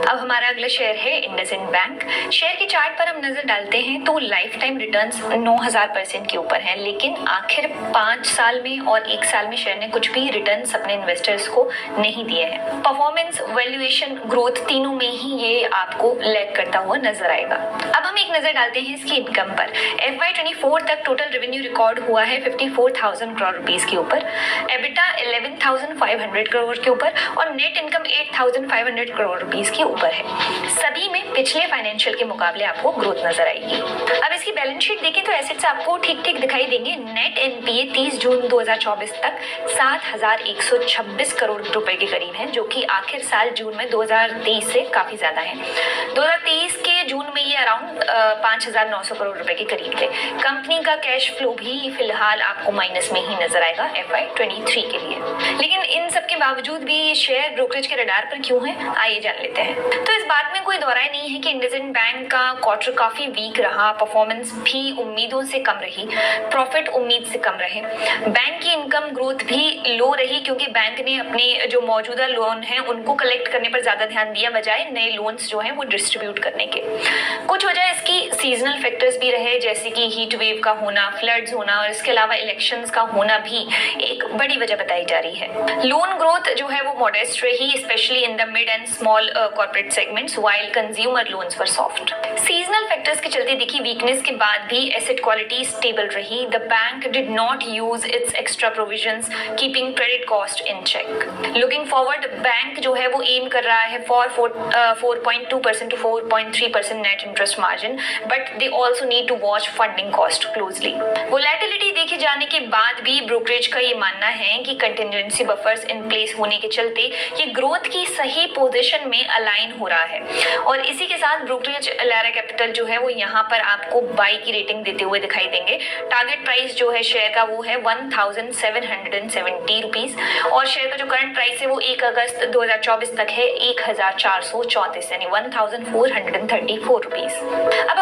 अब हमारा अगला शेयर है इंडसइंड बैंक। शेयर के चार्ट पर हम नजर डालते हैं तो लाइफ टाइम रिटर्न्स 9000% के ऊपर है, लेकिन आखिर 5 साल में और 1 साल में शेयर ने कुछ भी रिटर्न्स अपने इन्वेस्टर्स को नहीं दिए हैं। परफॉर्मेंस, वैल्यूएशन, ग्रोथ तीनों में ही ये आपको लैग करता हुआ नजर आएगा। अब हम एक नजर डालते हैं इसकी इनकम पर। FY24 तक टोटल रेवेन्यू रिकॉर्ड हुआ है 54,000 करोड़ रुपीस के ऊपर, एबिटा 11,500 करोड़ के ऊपर और नेट इनकम 8,500 करोड़ रुपीस के ऊपर है। सभी में पिछले फाइनेंशियल के मुकाबले आपको ग्रोथ नजर आएगी। अब इसकी बैलेंस शीट देखें तो एसेट्स आपको ठीक ठीक दिखाई देंगे। नेट एनपीए 30 जून 2024 तक 7,126 करोड़ रुपए के करीब है, जो कि आखिर साल जून में 2023 से काफी ज्यादा है। 2023 के जून में ये अराउंड 5,900 करोड़ रुपए के करीब थे। कंपनी का कैश फ्लो भी फिलहाल आपको माइनस में ही नजर आएगा FY23 के लिए। लेकिन इन सब के बावजूद भी ये शेयर ब्रोकरेज के रडार पर क्यों है, आइए जान लेते हैं। तो इस बात में कोई दोहराई नहीं है कि इंडसइंड बैंक का क्वार्टर काफी वीक रहा, परफॉर्मेंस भी उम्मीदों से कम रही, प्रॉफिट उम्मीद से कम रहे। बैंक की इनकम ग्रोथ भी लो रही क्योंकि बैंक ने अपने जो मौजूदा लोन है उनको कलेक्ट करने पर ज्यादा ध्यान दिया बजाय नए लोन्स जो है वो डिस्ट्रीब्यूट करने के। कुछ वजह इसकी सीजनल फैक्टर्स भी रहे, जैसे कि हीट वेव का होना, फ्लड्स होना और इसके अलावा इलेक्शंस का होना भी एक बड़ी वजह बताई जा रही है। लोन ग्रोथ जो है वो मॉडेस्ट रही, specially in the mid and small corporate segments, while consumer loans were soft. Seasonal factors के चलते दिखी वीकनेस के बाद भी एसेट क्वालिटी स्टेबल रही। The bank did not use its extra provisions, keeping credit cost in check. Looking forward, bank जो है वो एम कर रहा है for 4.2% to 4.3% net interest margin, but they also need to watch funding cost closely. Volatility देखे जाने के बाद भी ब्रोकरेज का ये मानना है कि कंटिजेंसी बफर्स इन प्लेस होने के चलते ये ग्रोथ की सही पोजीशन में अलाइन हो रहा है। और इसी के साथ ब्रोकरेज एलारा कैपिटल जो है वो यहाँ पर आपको बाई की रेटिंग देते हुए दिखाई देंगे। टारगेट प्राइस जो है शेयर का वो है 1,770 रुपीज और शेयर का जो करंट प्राइस है वो 1 अगस्त 2024 तक है 1,434 यानी 1,434 रुपीज। अब